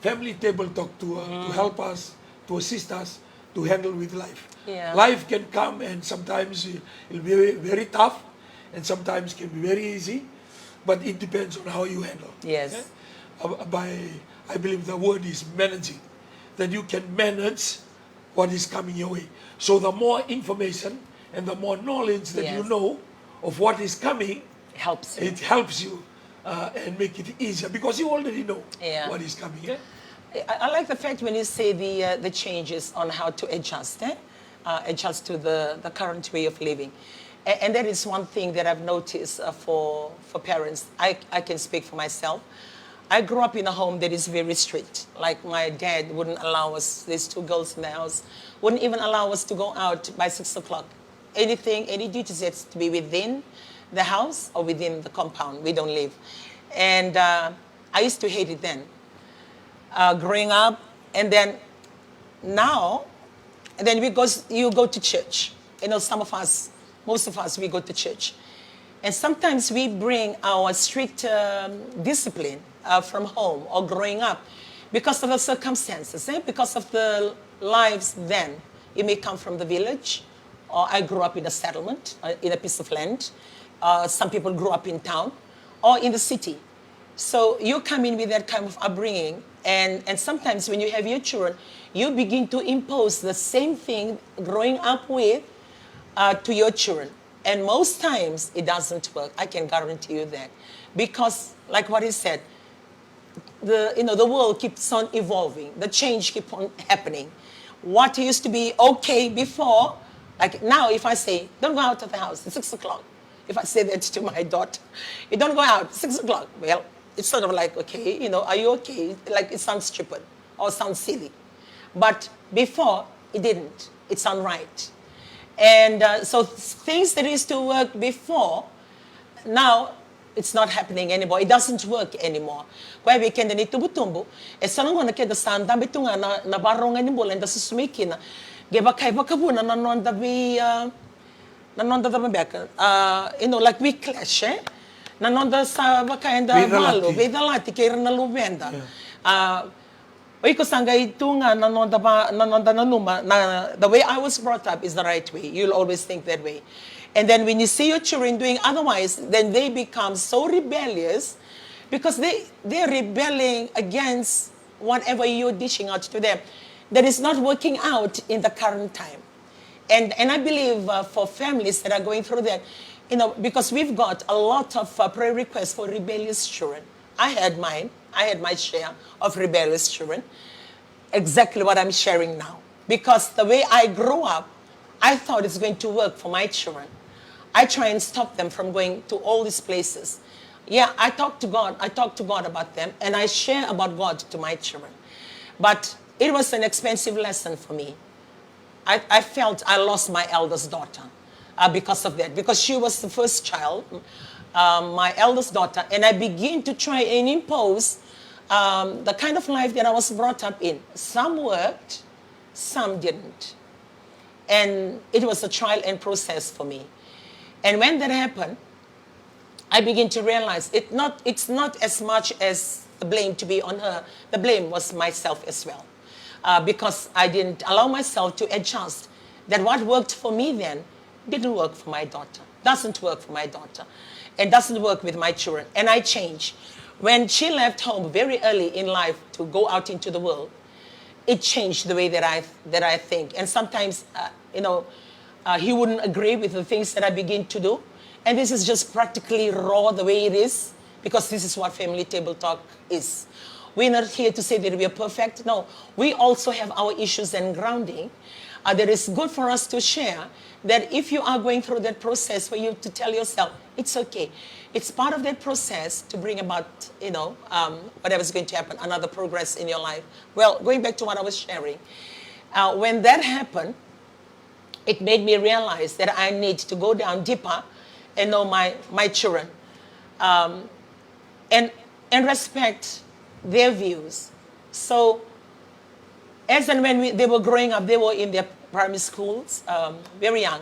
family table talk to help us, to assist us to handle with life. Yeah. Life can come and sometimes it'll be very tough and sometimes can be very easy, but it depends on how you handle. Yes. Okay? I believe the word is managing, that you can manage what is coming your way. So the more information and the more knowledge that you Yes. know of what is coming, Helps you. it helps you and make it easier because you already know Yeah. what is coming. Eh? I like the fact when you say the changes on how to adjust, adjust to the current way of living. And that is one thing that I've noticed for parents. I can speak for myself. I grew up in a home that is very strict. Like my dad wouldn't allow us, there's 2 girls in the house, wouldn't even allow us to go out by 6 o'clock. Anything, any duties has to be within the house or within the compound. We don't live. And I used to hate it then. Growing up, and then now, and then you go to church. You know, some of us, most of us, we go to church. And sometimes we bring our strict discipline from home or growing up because of the circumstances, because of the lives then. It may come from the village, or I grew up in a settlement, in a piece of land. Some people grew up in town or in the city. So you come in with that kind of upbringing, and sometimes when you have your children, you begin to impose the same thing growing up with to your children. And most times it doesn't work. I can guarantee you that. Because, like what he said, the world keeps on evolving. The change keeps on happening. What used to be okay before, like now if I say, don't go out of the house, it's 6 o'clock. If I say that to my daughter, you don't go out, 6 o'clock. Well, it's sort of like, okay, are you okay? Like it sounds stupid or sounds silly. But before, it didn't. It sounded right. And so things that used to work before, now it's not happening anymore. It doesn't work anymore. Kaya weekend ni tubu-tumbu, sanong ko nakita sanda bitu nga na barongan ni bola nda susumiki na geba kay bakabuna nanonda bi nanonda da mabeka. Like we clash, nanonda sa bakayanda malo, vedalati kay na luvenda. Oy ko sanga ito nga nanonda nanuma na the way I was brought up is the right way. You'll always think that way. And then when you see your children doing otherwise, then they become so rebellious because they're rebelling against whatever you're dishing out to them that is not working out in the current time. And I believe for families that are going through that, because we've got a lot of prayer requests for rebellious children. I had mine. I had my share of rebellious children. Exactly what I'm sharing now. Because the way I grew up, I thought it's going to work for my children. I try and stop them from going to all these places. Yeah, I talk to God. I talk to God about them, and I share about God to my children. But it was an expensive lesson for me. I felt I lost my eldest daughter because of that, because she was the first child, my eldest daughter, and I began to try and impose the kind of life that I was brought up in. Some worked, some didn't. And it was a trial and process for me. And when that happened, I began to realize it's not as much as the blame to be on her. The blame was myself as well. Because I didn't allow myself to adjust that what worked for me then didn't work for my daughter, doesn't work for my daughter, and doesn't work with my children. And I changed. When she left home very early in life to go out into the world, it changed the way that I think. And sometimes, he wouldn't agree with the things that I begin to do. And this is just practically raw the way it is, because this is what Family Table Talk is. We're not here to say that we are perfect. No, we also have our issues and grounding. That is good for us to share, that if you are going through that process, for you to tell yourself, it's okay. It's part of that process to bring about, whatever's going to happen, another progress in your life. Well, going back to what I was sharing, when that happened, it made me realize that I need to go down deeper and know my children, and respect their views. So, as and when they were growing up, they were in their primary schools, very young,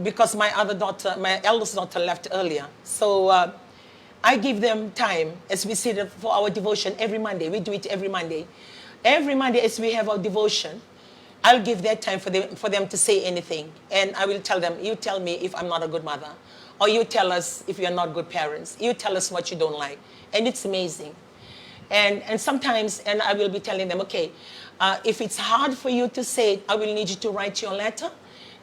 because my eldest daughter left earlier. So I give them time as we sit for our devotion every Monday. We do it every Monday. Every Monday as we have our devotion, I'll give that time for them to say anything. And I will tell them, you tell me if I'm not a good mother. Or you tell us if you're not good parents. You tell us what you don't like. And it's amazing. And sometimes, and I will be telling them, okay, if it's hard for you to say it, I will need you to write your letter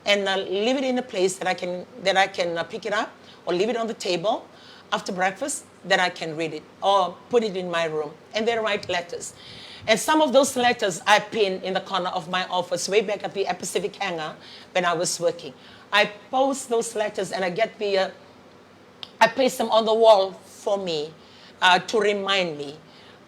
and leave it in a place that I can pick it up, or leave it on the table after breakfast that I can read it, or put it in my room. And they write letters. And some of those letters I pin in the corner of my office way back at the Pacific Hangar when I was working. I post those letters and I place them on the wall for me to remind me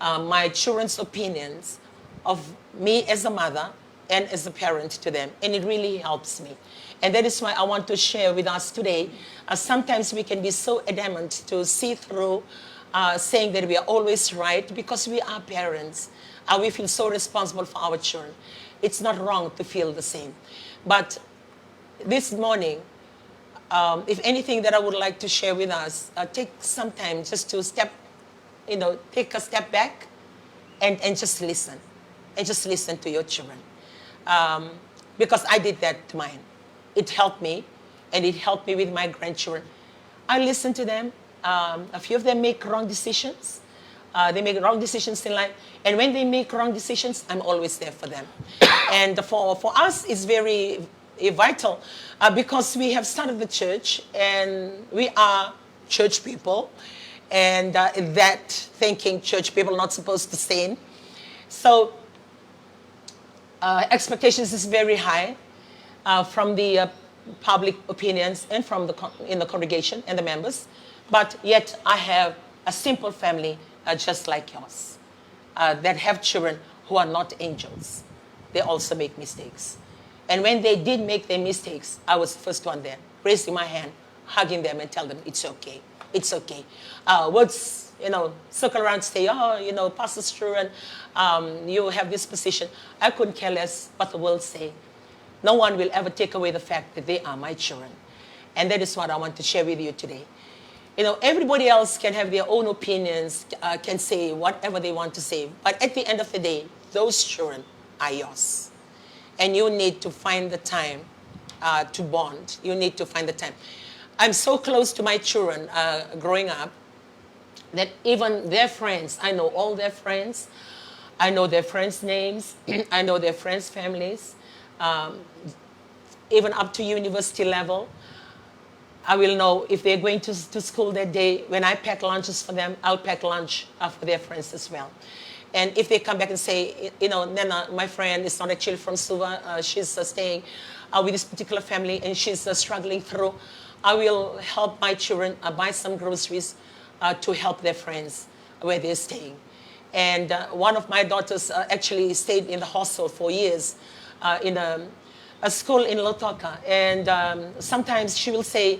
my children's opinions of me as a mother and as a parent to them. And it really helps me. And that is why I want to share with us today. Sometimes we can be so adamant to see through saying that we are always right because we are parents. We feel so responsible for our children. It's not wrong to feel the same. But this morning, if anything that I would like to share with us, take some time just to take a step back and just listen. And just listen to your children. Because I did that to mine. It helped me, and it helped me with my grandchildren. I listen to them. A few of them make wrong decisions. They make wrong decisions in life. And when they make wrong decisions, I'm always there for them. And for us, it's very vital because we have started the church, and we are church people. And that thinking church people are not supposed to sin. So expectations is very high from the public opinions and from in the congregation and the members. But yet I have a simple family just like yours that have children who are not angels. They also make mistakes. And when they did make their mistakes, I was the first one there, raising my hand, hugging them and tell them it's okay. It's okay. Words, circle around, say, Pastor Struan, you have this position. I couldn't care less what the world say. No one will ever take away the fact that they are my children. And that is what I want to share with you today. Everybody else can have their own opinions, can say whatever they want to say. But at the end of the day, those children are yours. And you need to find the time to bond. You need to find the time. I'm so close to my children growing up that even their friends, I know all their friends. I know their friends' names. I know their friends' families. Even up to university level. I will know if they're going to school that day. When I pack lunches for them, I'll pack lunch for their friends as well. And if they come back and say, Nana, my friend is not actually from Suva. She's staying with this particular family and she's struggling through. I will help my children buy some groceries to help their friends where they're staying. And one of my daughters actually stayed in the hostel for years in a school in Lautoka. And sometimes she will say,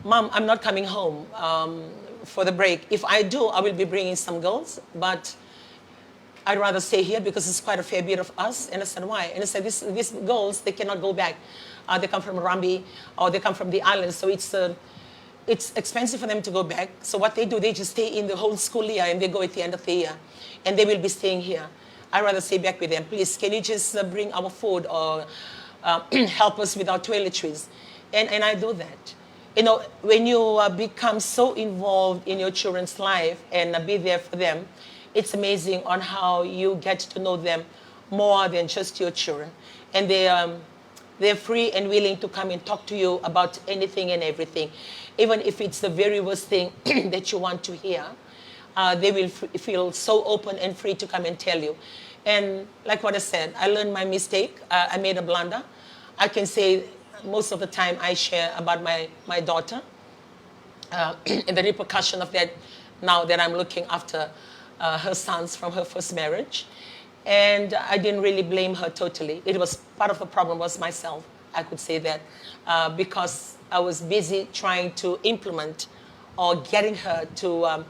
Mom, I'm not coming home for the break. If I do, I will be bringing some girls, but I'd rather stay here because it's quite a fair bit of us. And I said, why? And I said, these girls, they cannot go back. They come from Rambi or they come from the islands, so it's expensive for them to go back. So what they do, they just stay in the whole school year and they go at the end of the year. And they will be staying here. I'd rather stay back with them. Please, can you just bring our food or help us with our toiletries? And I do that. When you become so involved in your children's life and be there for them, it's amazing on how you get to know them more than just your children. And they're free and willing to come and talk to you about anything and everything. Even if it's the very worst thing that you want to hear, they will feel so open and free to come and tell you. And like what I said, I learned my mistake. I made a blunder. I can say most of the time I share about my daughter and the repercussion of that now that I'm looking after her sons from her first marriage. And I didn't really blame her totally. It was part of the problem was myself, I could say that, because I was busy trying to implement or getting her to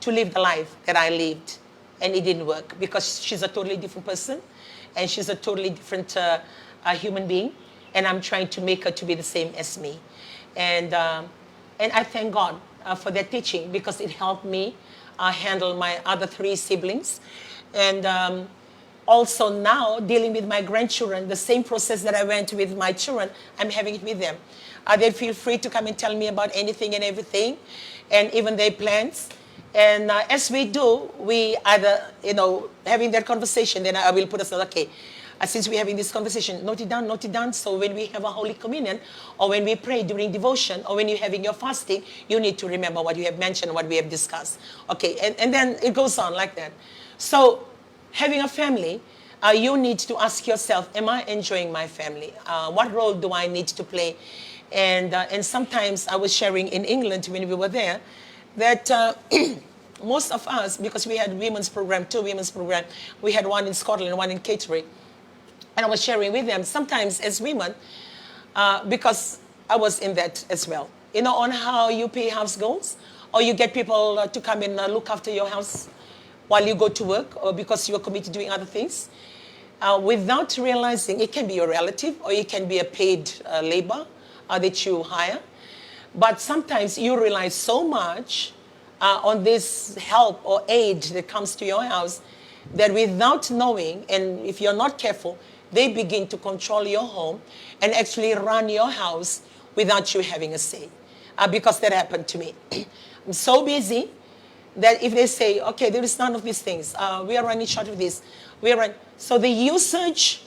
live the life that I lived. And it didn't work because she's a totally different person and she's a totally different human being. And I'm trying to make her to be the same as me. And I thank God for their teaching, because it helped me handle my other 3 siblings. And also now dealing with my grandchildren, the same process that I went with my children, I'm having it with them. They feel free to come and tell me about anything and everything, and even their plans. And as we do, we either, having that conversation, then I will put aside, okay, since we're having this conversation, note it down, note it down. So when we have a Holy Communion, or when we pray during devotion, or when you're having your fasting, you need to remember what you have mentioned, what we have discussed. Okay, and then it goes on like that. So having a family, you need to ask yourself, am I enjoying my family? What role do I need to play? And sometimes I was sharing in England when we were there, that most of us, because we had women's program, 2 women's program, we had one in Scotland, one in Catering, and I was sharing with them, sometimes as women, because I was in that as well, on how you pay house goals, or you get people to come and look after your house while you go to work, or because you are committed to doing other things, without realizing it can be your relative, or it can be a paid labor that you hire. But sometimes you rely so much on this help or aid that comes to your house that without knowing, and if you're not careful, they begin to control your home and actually run your house without you having a say. Because that happened to me. I'm so busy that if they say, okay, there is none of these things, we are running short of this, so the usage,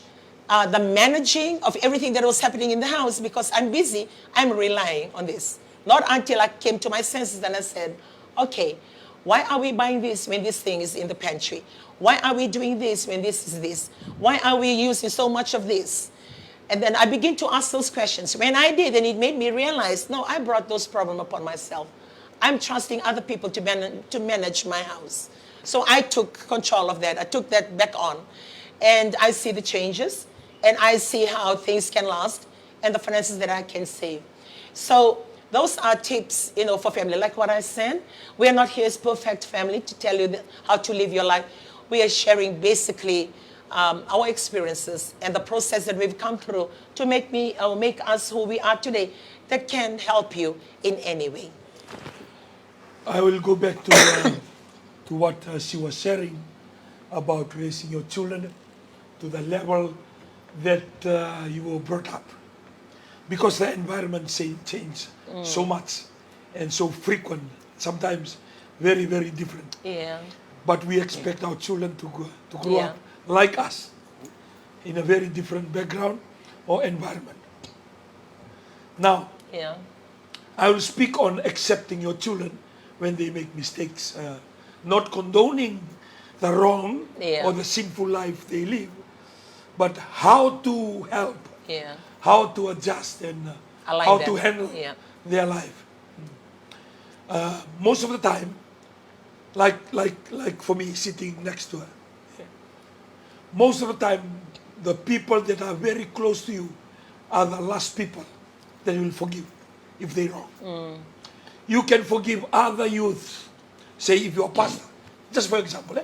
the managing of everything that was happening in the house, because I'm busy, I'm relying on this. Not until I came to my senses and I said, okay, why are we buying this when this thing is in the pantry? Why are we doing this when this is this? Why are we using so much of this? And then I begin to ask those questions. When I did, and it made me realize, no, I brought those problems upon myself. I'm trusting other people to manage my house. So I took control of that. I took that back on. And I see the changes. And I see how things can last. And the finances that I can save. So those are tips, for family. Like what I said, we are not here as perfect family to tell you how to live your life. We are sharing basically our experiences and the process that we've come through to make us who we are today, that can help you in any way. I will go back to what she was sharing about raising your children to the level that you were brought up. Because the environment change so much and so frequent, sometimes very, very different. Yeah. But we expect our children to grow up like us, in a very different background or environment. Now, I will speak on accepting your children when they make mistakes, not condoning the wrong or the sinful life they live, but how to help, how to adjust, and how to handle their life. Most of the time, like for me sitting next to her, most of the time the people that are very close to you are the last people that you will forgive if they wrong. You can forgive other youths. Say if you're a pastor, just for example,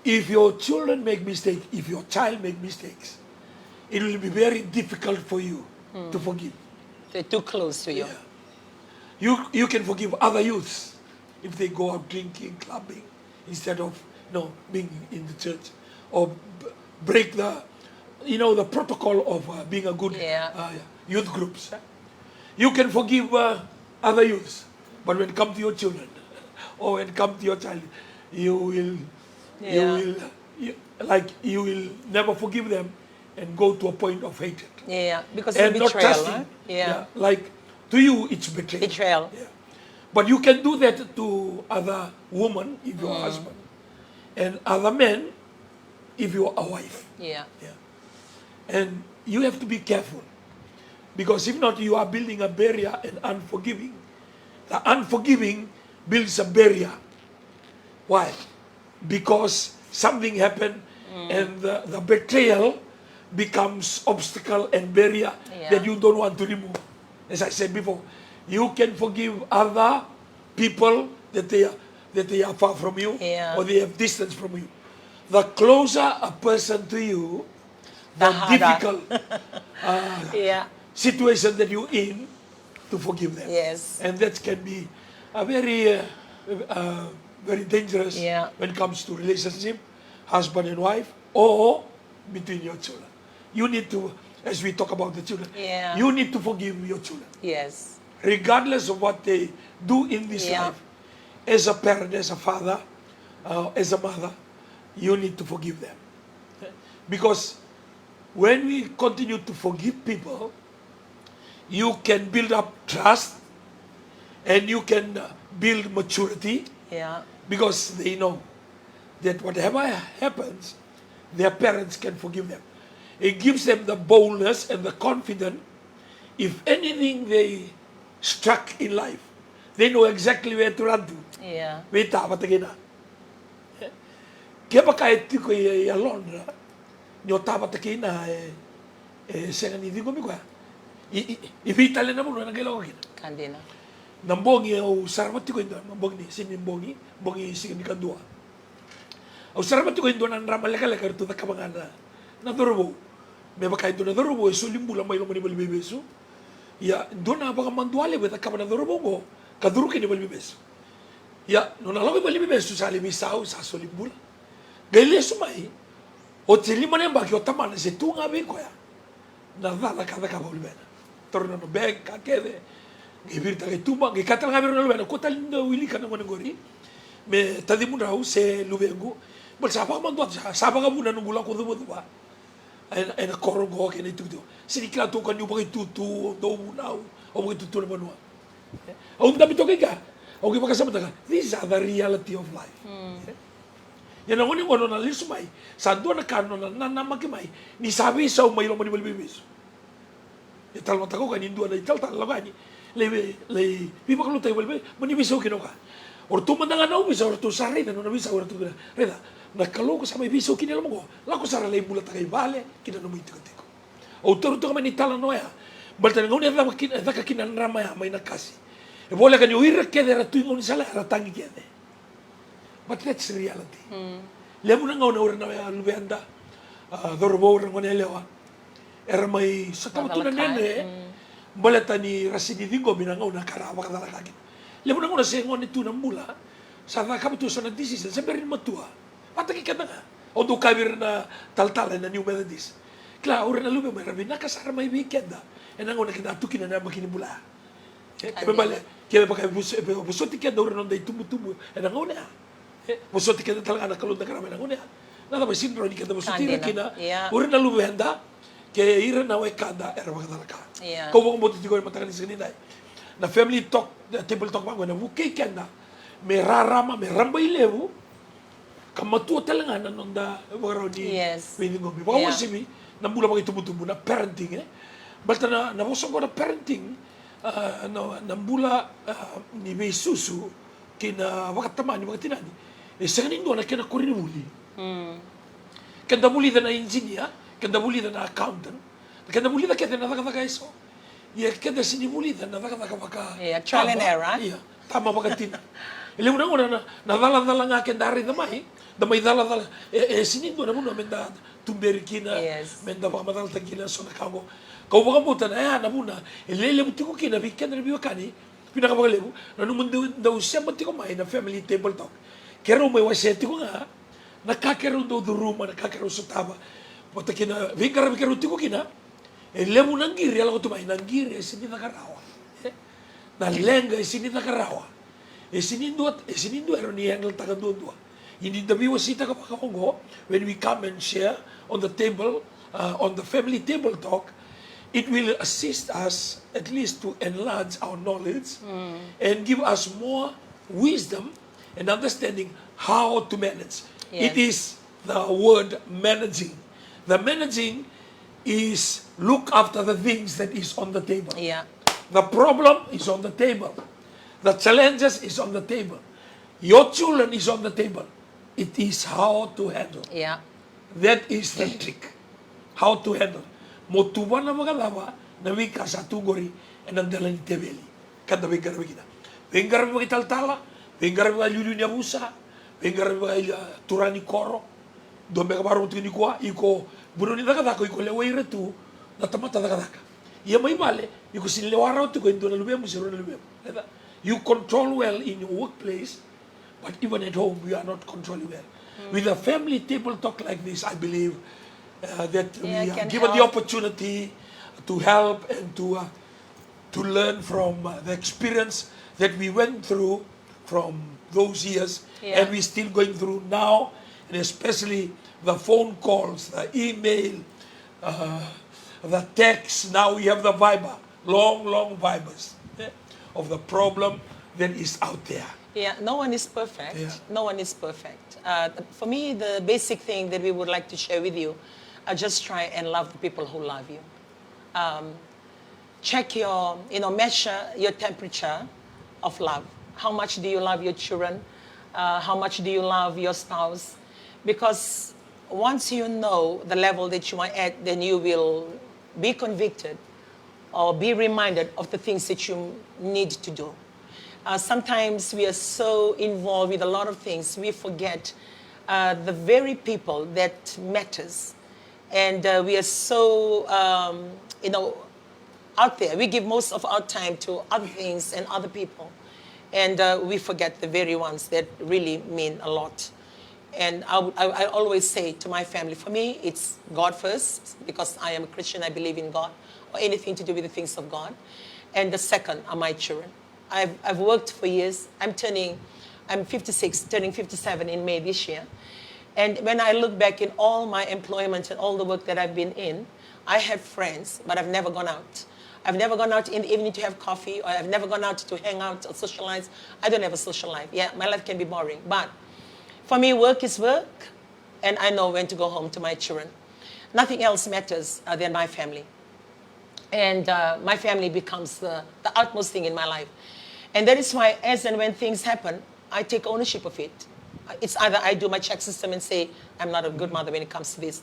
if your children make mistakes, if your child make mistakes, it will be very difficult for you to forgive. They're too close to you. You can forgive other youths if they go out drinking, clubbing, instead of being in the church, or break the the protocol of being a good youth groups. You can forgive other youths, but when it comes to your children or when it comes to your child, you will never forgive them and go to a point of hatred. Because it's betrayal. Like to you, it's betrayal. Betrayal. But you can do that to other women if you're a husband, and other men if you're a wife. And you have to be careful, because if not, you are building a barrier and unforgiving. The unforgiving builds a barrier. Why? Because something happened and the betrayal becomes obstacle and barrier that you don't want to remove. As I said before, you can forgive other people that they are far from you or they have distance from you. The closer a person to you, the difficult situation that you're in to forgive them. Yes. And that can be a very dangerous when it comes to relationship, husband and wife, or between your children. You need to, as we talk about the children, you need to forgive your children. Yes. Regardless of what they do in this life, as a parent, as a father, as a mother, you need to forgive them. Because when we continue to forgive people, you can build up trust and you can build maturity. Because they know that whatever happens, their parents can forgive them. It gives them the boldness and the confidence. If anything they struck in life, they know exactly where to run to. Wait, kaya ba kahit ko Alondra, nyo tapat na senga ni digo mi kwa. Ibitale na mo na nagalaw kina. Kandina. Nambongi au sarmati ko indo, nambongi sini bongi sini kadua. Au sarmati ko indo nan ramal kala kartu ta kabangana. Na dorobo. Me ba kahit na dorobo so limbula may lumani bali bebeso. Ya dona ba manduale ba ta kabana dorobo go. Kaduru kini bali bebeso. Ya no na lawi bali bebeso sa limisao sa so limbula. Gele sumai, o tili mane mbaki o tamana se tunga biko ya. Na dala kada ka volvena. Torna no beg ka kede. Gibirta ke tumba, ke katal ga no lubena ko tal no wili kana ngone gori. Me tadi mun rau se lubengu. Bal sapa man dot sapa ga buna no gula ko do ba. En korro go ke ne tudo. Se di kla to kan yu bagi tutu do bunau. O bagi tutu no manua. O ndabi to ke ga. O ke baka sabata. These are the reality of life. Yan ang uning ono na lisumay, sa doon na kano na nanamaki-may, ni sabi sa umayro mo ni balibibis. Ital mo tako kanin doon na ital talo ka ni, lay pipa kalu tayo balibibis, manibisaw kino ka. Or tumandang na ubisa, or tusari na nung nabisa, or tumandang, reda, nakalo ko sa may bisaw kinila mo ko, lako sa ralay bulat kay bale, kinanumay tiko-tiko. O turo-turo ka man itala no ya, balta nga uning da ka kinanramaya, may nakasi. E bola ka ni uirak kede ratuing uning sala, ratangi kede. But that's reality. Lemo na nga una na lubenda, dorobo na nga nelewa. Era may sa tawato na nene, balata ni Rasidi Dingo, binangaw na karawa ka talakagin. Lemo na nga na siya ngon ito ng mula, sa nakabuto sa nagdisisan, sa meron matua. Patagi ka na nga. O do kabir na taltalan na New Methodist. Kla, ura na lube, may rabi, nakasara may weekend na. E nangaw na kinatukin na makinibula. Kaya ba kayo busoti kaya daw rin nung day tumu-tumu. E nangaw na. Busoti kaya talaga nakalod na karami nangaw na. Nada ba sinro ni kada busoti ra kina. Ura na lube handa. Kaya ira na way kada era mga talaka. Kau mo mo tigoy matakan sa ninay. Na family talk, table talk ba na bukay kanda. May rarama, may rambay lewu. Kamatuwa talaga na nung da waraw ni Pwede Ngomi. Baka mo sibi, nambula mga tumutubo na parenting Basta na nabusong ko na parenting, nambula ni may susu, kina wakataman ni mga tinani. Sa kanin doon na kina kurinuli. Kanda muli na engineer, kanda muli na accountant, kanda muli na kaya na nakataka iso. Kanda sinimuli na nakataka baka. Trial and error. Tama baka tina. Ilang na nadala-dala nga kaya dari damay dala-dala. Sinindo na muna, menda tumberi kina, menda baka mataltag kina, so nakamo. Kau baka puta na, na muna, ilelebuti ko kina, bigyan na biwa kani, pinakabagalebu, na nung daw siya mati ko may na family table talk. Kero may waseti ko nga, nakakero daw duruma, nakakero sa taba. Pata kina, bigyan ko kina, ilemu nang giri, alam ko tumay, nang giri, sinita karawa. Nalenga, sinita karawa. Sinindo ero ni handle taga doon. Hindi na biwasita ka pa kakongo when we come and share on the table, on the family table talk, it will assist us at least to enlarge our knowledge and give us more wisdom and understanding how to manage. It is the word managing. The managing is look after the things that is on the table. The problem is on the table. The challenges is on the table. Your children is on the table. It is how to handle. That is the trick. How to handle. Motuban na mga lawa na wika sa tugori and ang dala ni Tebeli. Kada bengar kita. Bengar mga italtala, bengar mga lulu niya busa, bengar mga turani koro. Doon mga barong tini kuha, iko buno ni nakadako, iko leway retu, natamata nakadaka. Ia mai male, you could see lewara to go into the lubem, you control well in your workplace, but even at home, we are not controlling well. With a family table talk like this, I believe that we are given the opportunity to help and to learn from the experience that we went through from those years, and we're still going through now, and especially the phone calls, the email, the text. Now we have the Viber, long Vibers of the problem that is out there. Yeah, no one is perfect. Yeah. No one is perfect. For me, the basic thing that we would like to share with you, just try and love the people who love you. Check your, measure your temperature of love. How much do you love your children? How much do you love your spouse? Because once you know the level that you are at, then you will be convicted or be reminded of the things that you need to do. Sometimes we are so involved with a lot of things, we forget the very people that matters. And we are so, out there. We give most of our time to other things and other people. And we forget the very ones that really mean a lot. And I always say to my family, for me, it's God first, because I am a Christian, I believe in God, or anything to do with the things of God. And the second are my children. I've worked for years. I'm 56, turning 57 in May this year. And when I look back in all my employment and all the work that I've been in, I have friends, but I've never gone out. I've never gone out in the evening to have coffee, or I've never gone out to hang out or socialize. I don't have a social life. Yeah, my life can be boring. But for me, work is work, and I know when to go home to my children. Nothing else matters than my family. And my family becomes the utmost thing in my life. And that is why, as and when things happen, I take ownership of it. It's either I do my check system and say, I'm not a good mother when it comes to this.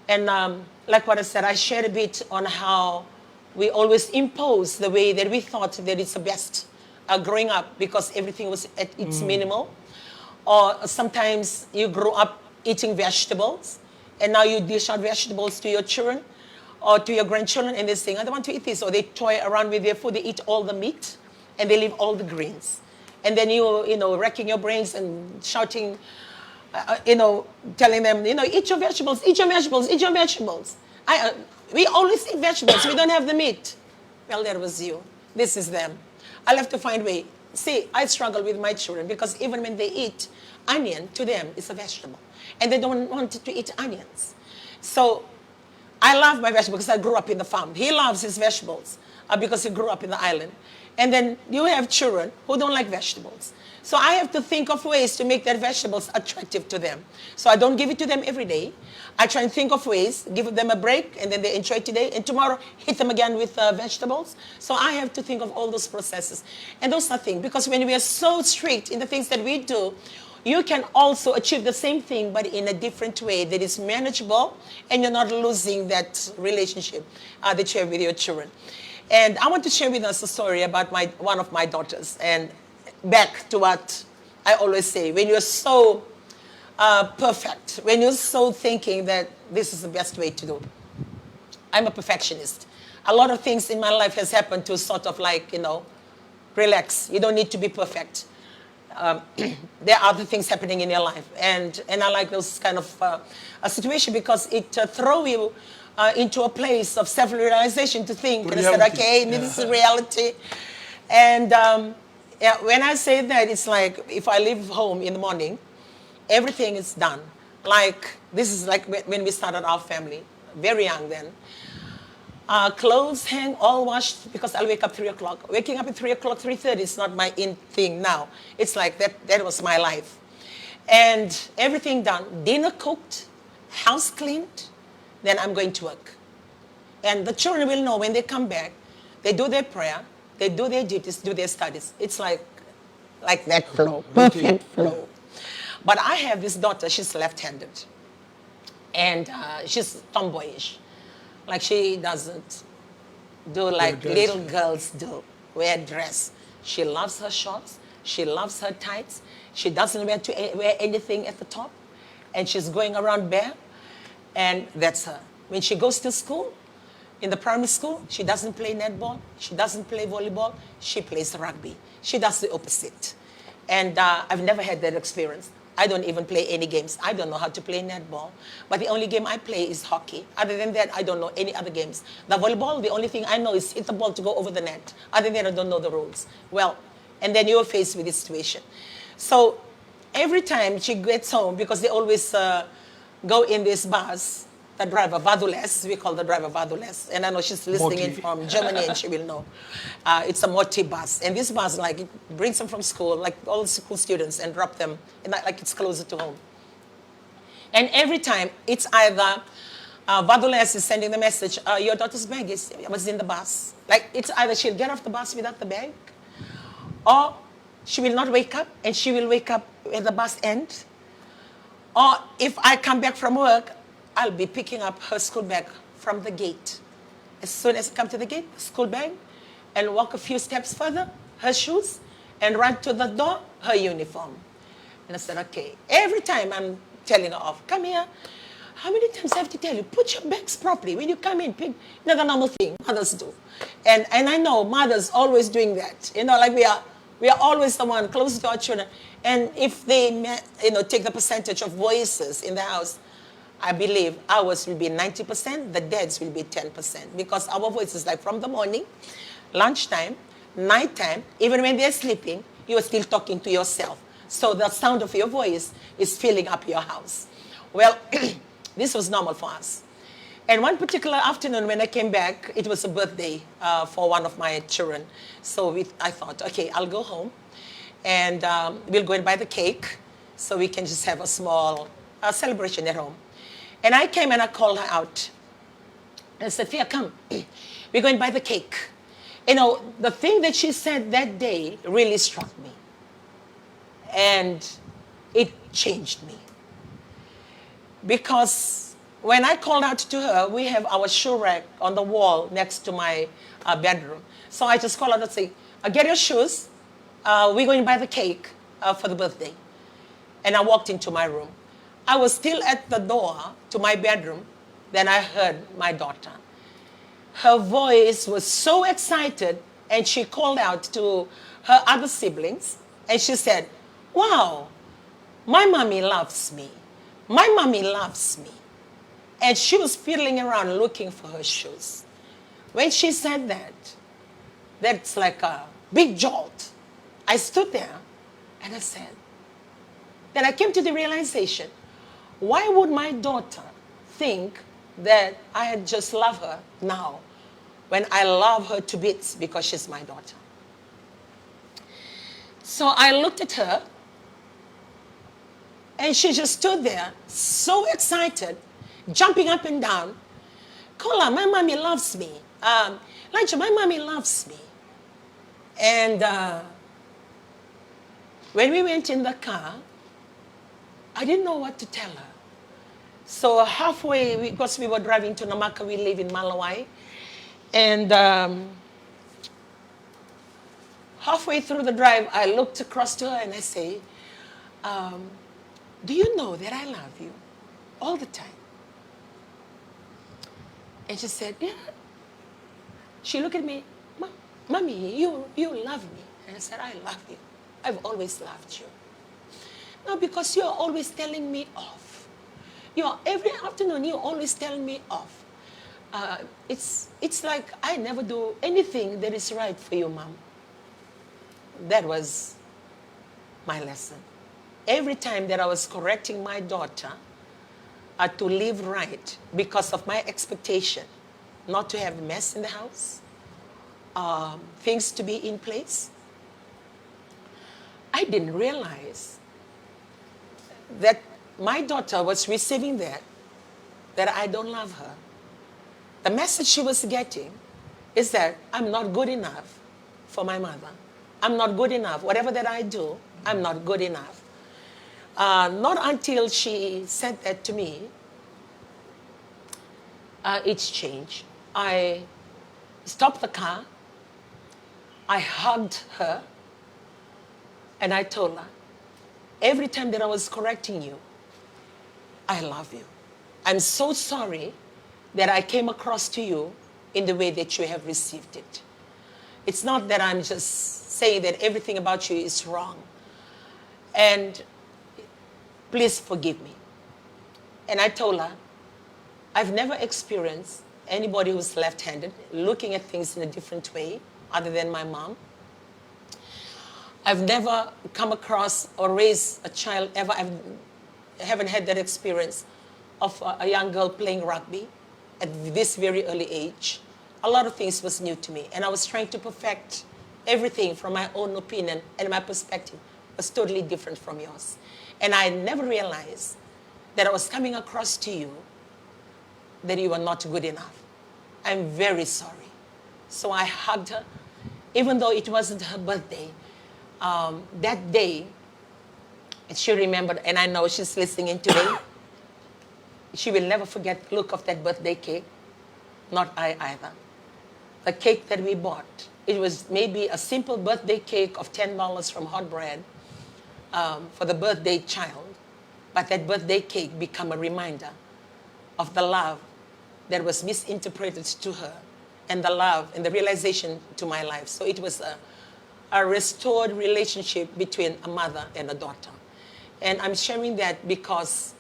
And like what I said, I shared a bit on how we always impose the way that we thought that it's the best growing up, because everything was at its minimal. Or sometimes you grow up eating vegetables, and now you dish out vegetables to your children or to your grandchildren, and they say, I don't want to eat this. Or they toy around with their food, they eat all the meat, and they leave all the greens. And then you racking your brains and shouting, telling them, eat your vegetables, eat your vegetables, eat your vegetables. We always eat vegetables, we don't have the meat. Well, that was you. This is them. I'll have to find a way. See, I struggle with my children, because even when they eat onion, to them, it's a vegetable. And they don't want to eat onions. So I love my vegetables because I grew up in the farm. He loves his vegetables because he grew up in the island. And then you have children who don't like vegetables. So I have to think of ways to make that vegetables attractive to them. So I don't give it to them every day. I try and think of ways, give them a break, and then they enjoy it today, and tomorrow hit them again with vegetables. So I have to think of all those processes. And those are things, because when we are so strict in the things that we do, you can also achieve the same thing, but in a different way that is manageable, and you're not losing that relationship that you have with your children. And I want to share with us a story about one of my daughters. And back to what I always say, when you're so perfect, when you're so thinking that this is the best way to do. I'm a perfectionist. A lot of things in my life has happened to sort of relax. You don't need to be perfect. There are other things happening in your life. And I like those kind of a situation, because it throws you into a place of self-realization to think, and I said, okay, this is reality. And when I say that, it's like if I leave home in the morning, everything is done. Like, this is like when we started our family, very young then. Clothes hang, all washed, because I'll wake up 3 o'clock. Waking up at 3 o'clock, 3:30 is not my in thing now. It's like that was my life. And everything done, dinner cooked, house cleaned, then I'm going to work. And the children will know when they come back, they do their prayer, they do their duties, do their studies. It's like that flow, perfect flow. But I have this daughter, she's left-handed. And she's tomboyish. Like, she doesn't do like little girls do, wear dress. She loves her shorts, she loves her tights. She doesn't wear anything at the top. And she's going around bare. And that's her. When she goes to school, In the primary school, she doesn't play netball. She doesn't play volleyball. She plays rugby. She does the opposite. And I've never had that experience. I don't even play any games. I don't know how to play netball. But the only game I play is hockey. Other than that, I don't know any other games. The volleyball, the only thing I know is hit the ball to go over the net. Other than that, I don't know the rules. Well, and then you're faced with this situation. So every time she gets home, because they always go in this bus, the driver, Vadules, we call the driver Vadules. And I know she's listening in from Germany and she will know. It's a Moti bus. And this bus, like, it brings them from school, like all the school students, and drop them, and like it's closer to home. And every time, it's either Vadules is sending the message, your daughter's bag was in the bus. Like, it's either she'll get off the bus without the bag, or she will not wake up, and she will wake up at the bus end. Or if I come back from work, I'll be picking up her school bag from the gate. As soon as I come to the gate, school bag, and walk a few steps further, her shoes, and run to the door, her uniform. And I said, okay. Every time I'm telling her off, come here. How many times I have to tell you, put your bags properly. When you come in, pick, the normal thing mothers do. And I know mothers always doing that. You know, like we are always the one close to our children. And if they, take the percentage of voices in the house, I believe ours will be 90%, the dads will be 10. Because our voices, like from the morning, lunchtime, nighttime, even when they're sleeping, you are still talking to yourself. So the sound of your voice is filling up your house. Well, this was normal for us. And one particular afternoon when I came back, it was a birthday for one of my children. So I thought, okay, I'll go home and we'll go and buy the cake so we can just have a small celebration at home. And I came and I called her out. And I said, Fia, come. We're going to buy the cake. You know, the thing that she said that day really struck me. And it changed me. Because when I called out to her, we have our shoe rack on the wall next to my bedroom. So I just called out and say, get your shoes. We're going to buy the cake for the birthday. And I walked into my room. I was still at the door to my bedroom, then I heard my daughter. Her voice was so excited, and she called out to her other siblings, and she said, wow, my mommy loves me. My mommy loves me. And she was fiddling around looking for her shoes. When she said that, that's like a big jolt. I stood there, and I said, then I came to the realization, why would my daughter think that I just love her now when I love her to bits because she's my daughter? So I looked at her, and she just stood there, so excited, jumping up and down. Kola, my mommy loves me. Elijah, my mommy loves me. And when we went in the car, I didn't know what to tell her. So halfway, because we were driving to Namaka, we live in Malawai. And halfway through the drive, I looked across to her and I say, do you know that I love you all the time? And she said, yeah. She looked at me, Mommy, you love me. And I said, I love you. I've always loved you. No, because you're always telling me off. Every afternoon, you always tell me off. It's like I never do anything that is right for you, Mom. That was my lesson. Every time that I was correcting my daughter to live right because of my expectation, not to have mess in the house, things to be in place, I didn't realize that my daughter was receiving that I don't love her. The message she was getting is that I'm not good enough for my mother. I'm not good enough. Whatever that I do, I'm not good enough. Not until she said that to me, it's changed. I stopped the car, I hugged her, and I told her, every time that I was correcting you, I love you. I'm so sorry that I came across to you in the way that you have received it. It's not that I'm just saying that everything about you is wrong. And please forgive me. And I told her, I've never experienced anybody who's left-handed looking at things in a different way other than my mom. I've never come across or raised a child ever. I haven't had that experience of a young girl playing rugby at this very early age. A lot of things was new to me, and I was trying to perfect everything from my own opinion, and my perspective was totally different from yours. And I never realized that I was coming across to you that you were not good enough. I'm very sorry. So I hugged her, even though it wasn't her birthday. That day, she remembered, and I know she's listening today, she will never forget the look of that birthday cake. Not I either. The cake that we bought, it was maybe a simple birthday cake of $10 from Hot Bread for the birthday child. But that birthday cake became a reminder of the love that was misinterpreted to her, and the love and the realization to my life. So it was a restored relationship between a mother and a daughter. And I'm sharing that because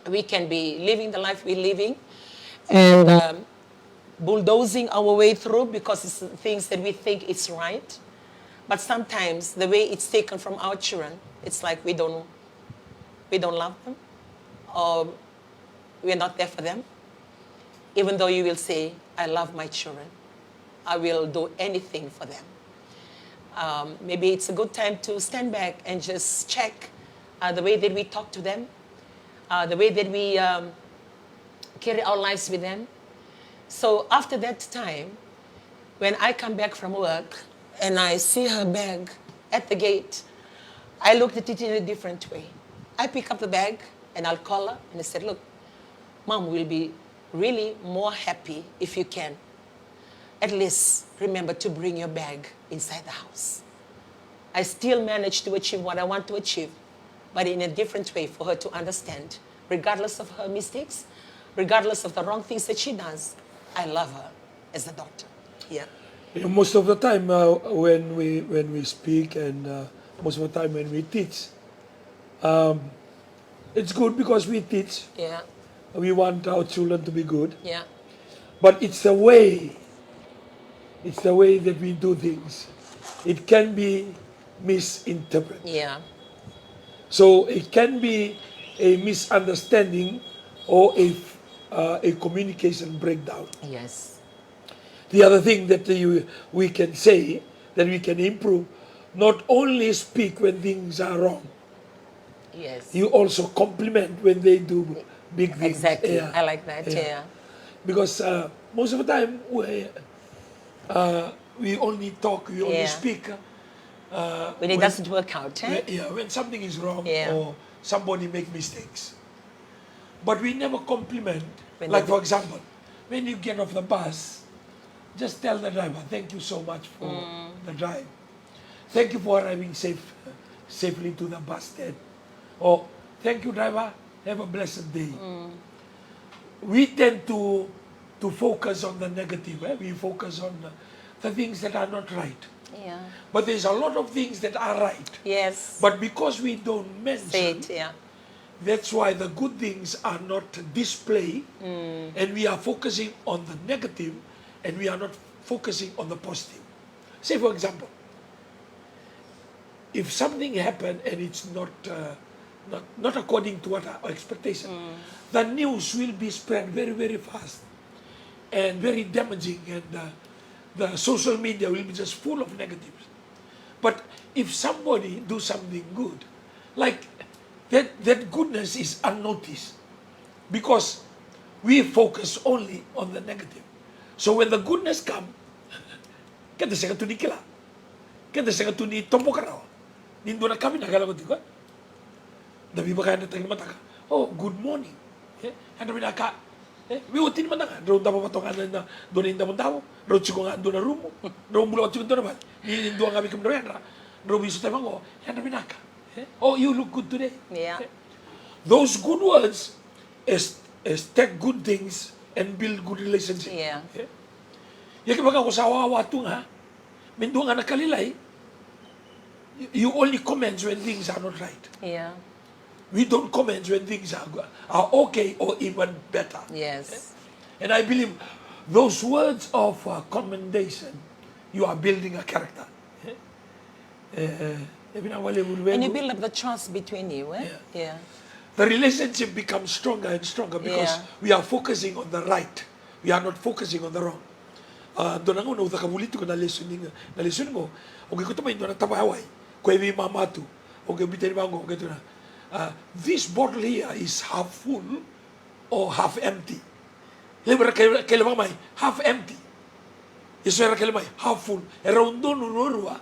we can be living the life we're living and bulldozing our way through because it's things that we think is right. But sometimes the way it's taken from our children, it's like we don't love them, or we're not there for them. Even though you will say, I love my children, I will do anything for them. Maybe it's a good time to stand back and just check the way that we talk to them, the way that we carry our lives with them. So after that time, when I come back from work and I see her bag at the gate, I looked at it in a different way. I pick up the bag and I'll call her and I said, look, Mom will be really more happy if you can. At least remember to bring your bag inside the house. I still managed to achieve what I want to achieve, but in a different way for her to understand. Regardless of her mistakes, regardless of the wrong things that she does, I love her as a daughter. Yeah. Most of the time when we speak and most of the time when we teach, it's good because we teach. Yeah. We want our children to be good. Yeah. But it's the way that we do things. It can be misinterpreted. Yeah. So it can be a misunderstanding or a communication breakdown. Yes. The other thing that we can say, that we can improve, not only speak when things are wrong, Yes. you also compliment when they do big things. Exactly. Yeah. I like that. Yeah. Because most of the time we only talk, we only speak. When it doesn't work out. When something is wrong Yeah. or somebody make mistakes. But we never compliment. When Like they for example, when you get off the bus, just tell the driver, thank you so much for the drive. Thank you for arriving safely to the bus stand. Or thank you driver, have a blessed day. We tend to focus on the negative. We focus on the things that are not right. Yeah. But there's a lot of things that are right. Yes. But because we don't mention, Say it. Yeah. that's why the good things are not displayed, and we are focusing on the negative, and we are not focusing on the positive. Say for example, if something happened and it's not according to what our expectation, the news will be spread very, very fast and very damaging, and the social media will be just full of negatives. But if somebody do something good, like that goodness is unnoticed because we focus only on the negative. So when the goodness come, kita sa katuni kila, kita sa katuni tompo karaw, nindo na kami nagala ko tiga. Dabi ba kaya natang mataka? Oh, good morning. Ano binaka? Miutin man nga. Doon dapat patungan na doon yung damon tao. Doon sigo nga doon na rumo. Doon mula at sigo doon naman. Nindo ang kami kamdoyan ra. Doon biso tayo mango. Ano binaka? Oh, you look good today. Yeah. Those good words is take good things and build good relationship. Yeah. Yaki baga ko sa wawatong ha. Mindunga na kalilay. You only comment when things are not right. Yeah. We don't comment when things are okay or even better. Yes. And I believe those words of commendation, you are building a character. And you build up the trust between you. Eh? Yeah. The relationship becomes stronger and stronger because we are focusing on the right. We are not focusing on the wrong. Doon ang una, utakabulito ko na lesson mo. Okay ko ito may doon ang tabahaway. Kaya may mamatu. Okay, bitin ba ako? Okay, ito na. This bottle here is half full or half empty. Lebra kailan may half empty. Yeso era kailan may half full. Around doon, unurua.